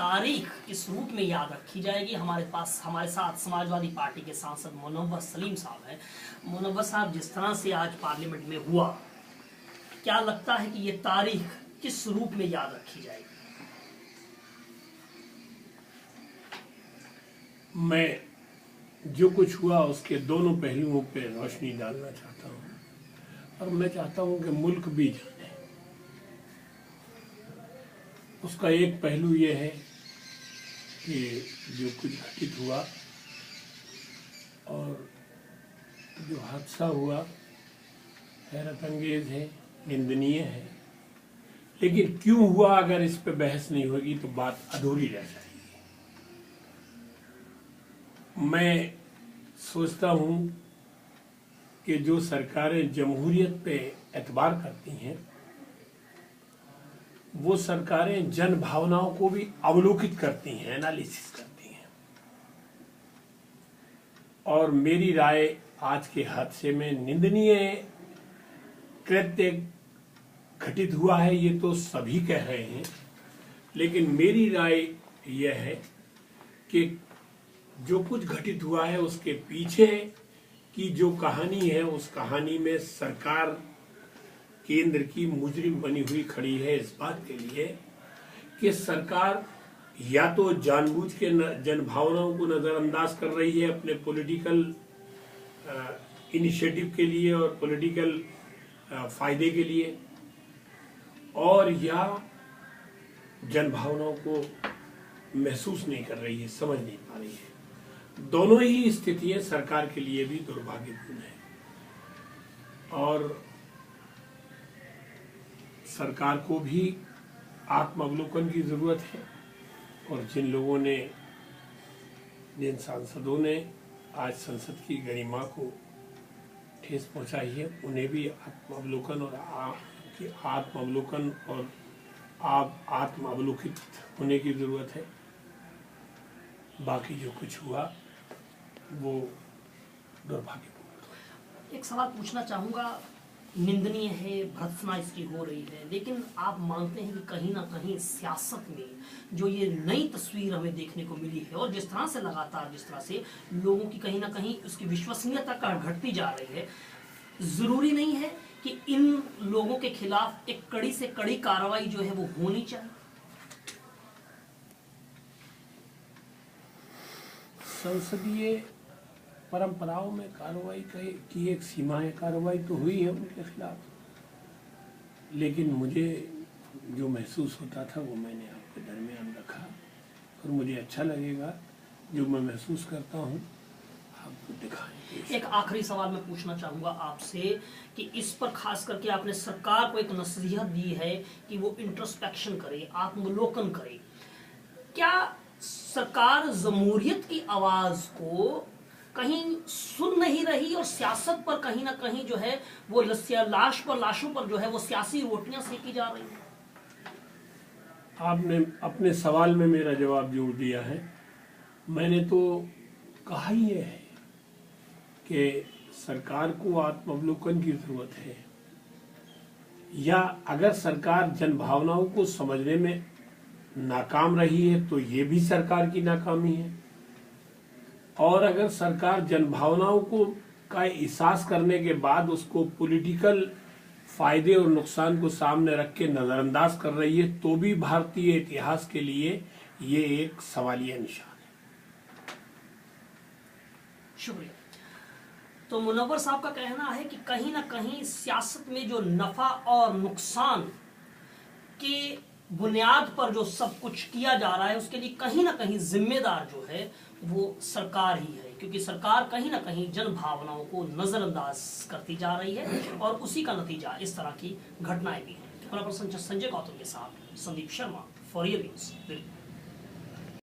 तारीख किस रूप में याद रखी जाएगी? हमारे साथ समाजवादी पार्टी के सांसद मुनव्वर सलीम साहब हैं। मुनव्वर साहब, जिस तरह से आज पार्लियामेंट में हुआ, क्या लगता है कि ये तारीख किस रूप में याद रखी जाएगी? मैं जो कुछ हुआ उसके दोनों पहलुओं पे रोशनी डालना चाहता हूँ और मैं चाहता हूँ कि मुल्क भी जाने। उसका एक पहलू ये है कि जो कुछ घटित हुआ और जो हादसा हुआ हैरत अंगेज है, निंदनीय है, लेकिन क्यों हुआ अगर इस पे बहस नहीं होगी तो बात अधूरी रह जाएगी। मैं सोचता हूँ कि जो सरकारें जमहूरियत पे एतबार करती हैं वो सरकारें जन भावनाओं को भी अवलोकित करती हैं, एनालिसिस करती हैं। और मेरी राय आज के हादसे में निंदनीय कृत्य घटित हुआ है ये तो सभी कह रहे हैं, लेकिन मेरी राय यह है कि जो कुछ घटित हुआ है उसके पीछे की जो कहानी है उस कहानी में सरकार केंद्र की मुजरिम बनी हुई खड़ी है इस बात के लिए कि सरकार या तो जानबूझ के जन भावनाओं को नजरअंदाज कर रही है अपने पॉलिटिकल इनिशिएटिव के लिए और पॉलिटिकल फायदे के लिए, और या जन भावनाओं को महसूस नहीं कर रही है, समझ नहीं पा रही है। दोनों ही स्थितियां सरकार के लिए भी दुर्भाग्यपूर्ण है और सरकार को भी आत्मावलोकन की जरूरत है। और जिन लोगों ने, जिन सांसदों ने आज संसद की गरिमा को ठेस पहुंचाई है उन्हें भी आत्मावलोकन और आत्मावलोकित होने की जरूरत है। बाकी जो कुछ हुआ वो दुर्भाग्यपूर्ण। एक सवाल पूछना चाहूंगा, निंदनीय है, भर्त्सना इसकी हो रही है, लेकिन आप मानते हैं कि कहीं ना कहीं सियासत में जो ये नई तस्वीर हमें देखने को मिली है और जिस तरह से लगातार जिस तरह से लोगों की कहीं ना कहीं उसकी विश्वसनीयता घटती जा रही है, जरूरी नहीं है कि इन लोगों के खिलाफ एक कड़ी से कड़ी कार्रवाई जो है वो होनी चाहिए? संसदीय परंपराओं में कार्रवाई की एक सीमा है, कार्रवाई तो हुई है उनके खिलाफ, लेकिन मुझे जो महसूस होता था वो मैंने आपके दरमियान रखा और मुझे अच्छा लगेगा जो मैं महसूस करता हूँ आपको दिखाएंगे। एक आखिरी सवाल मैं पूछना चाहूंगा आपसे कि इस पर खास करके आपने सरकार को एक नसीहत दी है कि वो इंट्रोस्पेक्शन करे, आत्मलोकन करे। क्या सरकार जमहूरियत की आवाज को कहीं सुन नहीं रही और सियासत पर कहीं ना कहीं जो है वो लाशों पर जो है वो सियासी रोटियां सेकी जा रही हैं? आपने अपने सवाल में मेरा जवाब जोड़ दिया है। मैंने तो कहा ही है कि सरकार को आत्मावलोकन की जरूरत है, या अगर सरकार जन भावनाओं को समझने में नाकाम रही है तो ये भी सरकार की नाकामी है, और अगर सरकार जन भावनाओं को का एहसास करने के बाद उसको पॉलिटिकल फायदे और नुकसान को सामने रख के नजरअंदाज कर रही है तो भी भारतीय इतिहास के लिए ये एक सवालिया निशान है। शुक्रिया। तो मुनव्वर साहब का कहना है कि कहीं ना कहीं सियासत में जो नफा और नुकसान के बुनियाद पर जो सब कुछ किया जा रहा है उसके लिए कहीं ना कहीं जिम्मेदार जो है वो सरकार ही है, क्योंकि सरकार कहीं ना कहीं जन भावनाओं को नजरअंदाज करती जा रही है और उसी का नतीजा इस तरह की घटनाएं भी हैं। संजय गौतम के साथ Sandeep Sharma, for real news, Delhi.